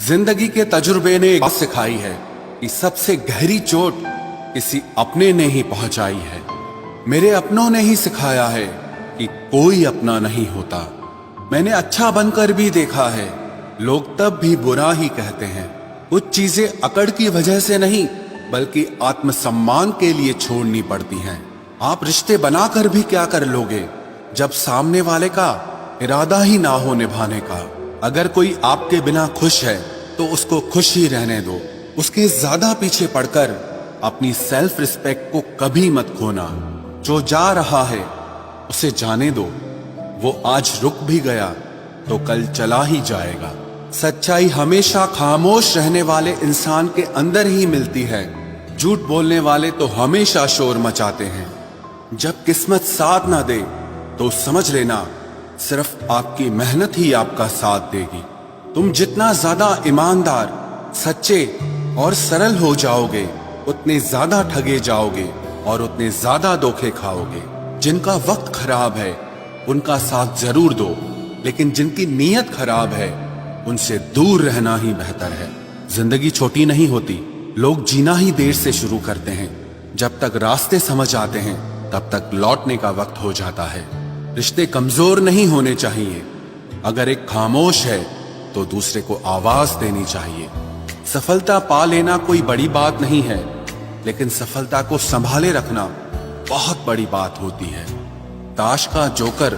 जिंदगी के तजुर्बे ने एक बात सिखाई है कि सबसे गहरी चोट किसी अपने ने ही पहुंचाई है। मेरे अपनों ने ही सिखाया है कि कोई अपना नहीं होता। मैंने अच्छा बनकर भी देखा है, लोग तब भी बुरा ही कहते हैं। कुछ चीजें अकड़ की वजह से नहीं बल्कि आत्मसम्मान के लिए छोड़नी पड़ती हैं। आप रिश्ते बनाकर भी क्या कर लोगे जब सामने वाले का इरादा ही ना हो निभाने का। अगर कोई आपके बिना खुश है तो उसको खुश ही रहने दो। उसके ज्यादा पीछे पड़कर अपनी सेल्फ रिस्पेक्ट को कभी मत खोना। जो जा रहा है उसे जाने दो, वो आज रुक भी गया तो कल चला ही जाएगा। सच्चाई हमेशा खामोश रहने वाले इंसान के अंदर ही मिलती है। झूठ बोलने वाले तो हमेशा शोर मचाते हैं। जब किस्मत साथ ना दे तो समझ लेना सिर्फ आपकी मेहनत ही आपका साथ देगी। तुम जितना ज्यादा ईमानदार, सच्चे और सरल हो जाओगे उतने ज्यादा ठगे जाओगे और उतने ज्यादा धोखे खाओगे। जिनका वक्त खराब है उनका साथ जरूर दो, लेकिन जिनकी नीयत खराब है उनसे दूर रहना ही बेहतर है। जिंदगी छोटी नहीं होती, लोग जीना ही देर से शुरू करते हैं। जब तक रास्ते समझ आते हैं तब तक लौटने का वक्त हो जाता है। रिश्ते कमजोर नहीं होने चाहिए। अगर एक खामोश है तो दूसरे को आवाज देनी चाहिए। सफलता पा लेना कोई बड़ी बात नहीं है, लेकिन सफलता को संभाले रखना बहुत बड़ी बात होती है। ताश का जोकर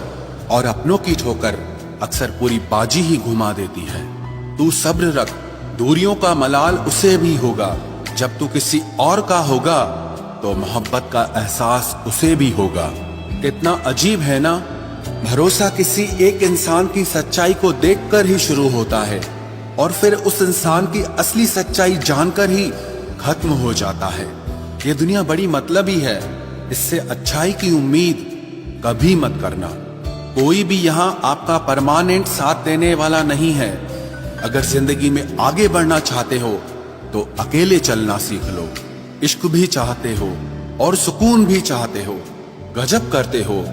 और अपनों की ठोकर अक्सर पूरी बाजी ही घुमा देती है। तू सब्र रख, दूरियों का मलाल उसे भी होगा। जब तू किसी और का होगा तो मोहब्बत का एहसास उसे भी होगा। कितना अजीब है ना, भरोसा किसी एक इंसान की सच्चाई को देखकर ही शुरू होता है और फिर उस इंसान की असली सच्चाई जानकर ही खत्म हो जाता है। ये दुनिया बड़ी मतलबी है, इससे अच्छाई की उम्मीद कभी मत करना। कोई भी यहाँ आपका परमानेंट साथ देने वाला नहीं है। अगर जिंदगी में आगे बढ़ना चाहते हो तो अकेले चलना सीख लो। इश्क भी चाहते हो और सुकून भी चाहते हो, गजब करते हो।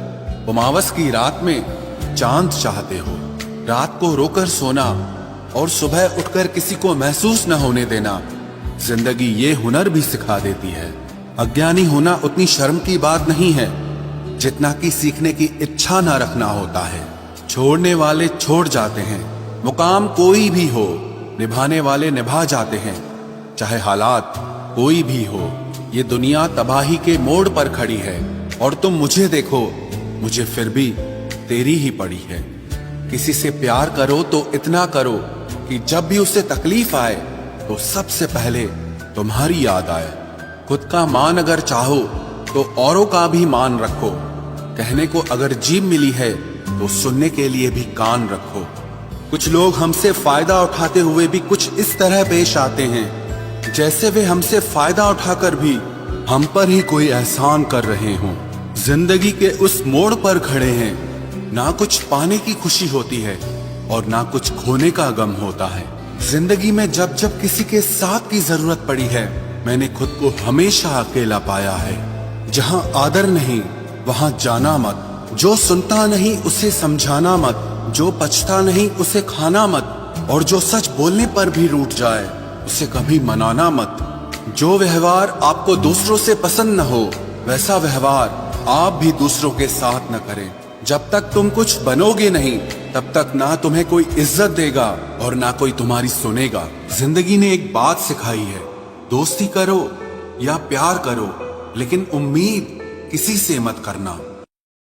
उमावस की रात में चांद चाहते हो। रात को रोकर सोना और सुबह उठकर किसी को महसूस न होने देना जिंदगी ये हुनर भी सिखा देती है। अज्ञानी होना उतनी शर्म की बात नहीं है जितना कि सीखने की इच्छा न रखना होता है। छोड़ने वाले छोड़ जाते हैं, मुकाम कोई भी हो, निभाने वाले निभा जाते हैं। चाहे हालात कोई भी हो, ये दुनिया तबाही के मोड़ पर खड़ी है और तुम मुझे देखो, मुझे फिर भी तेरी ही पड़ी है। किसी से प्यार करो तो इतना करो कि जब भी उसे तकलीफ आए तो सबसे पहले तुम्हारी याद आए। खुद का मान अगर चाहो तो औरों का भी मान रखो। कहने को अगर जीभ मिली है तो सुनने के लिए भी कान रखो। कुछ लोग हमसे फायदा उठाते हुए भी कुछ इस तरह पेश आते हैं जैसे वे हमसे फायदा उठाकर भी हम पर ही कोई एहसान कर रहे हों। जिंदगी के उस मोड़ पर खड़े हैं, ना कुछ पाने की खुशी होती है और ना कुछ खोने का गम होता है। जिंदगी में जब जब किसी के साथ की जरूरत पड़ी है मैंने खुद को हमेशा अकेला पाया है। जहां आदर नहीं वहां जाना मत। जो सुनता नहीं उसे समझाना मत। जो पछता नहीं उसे खाना मत। और जो सच बोलने पर भी रूठ जाए उसे कभी मनाना मत। जो व्यवहार आपको दूसरों से पसंद न हो वैसा व्यवहार आप भी दूसरों के साथ न करें। जब तक तुम कुछ बनोगे नहीं तब तक ना तुम्हें कोई इज्जत देगा और ना कोई तुम्हारी सुनेगा। जिंदगी ने एक बात सिखाई है, दोस्ती करो या प्यार करो लेकिन उम्मीद किसी से मत करना।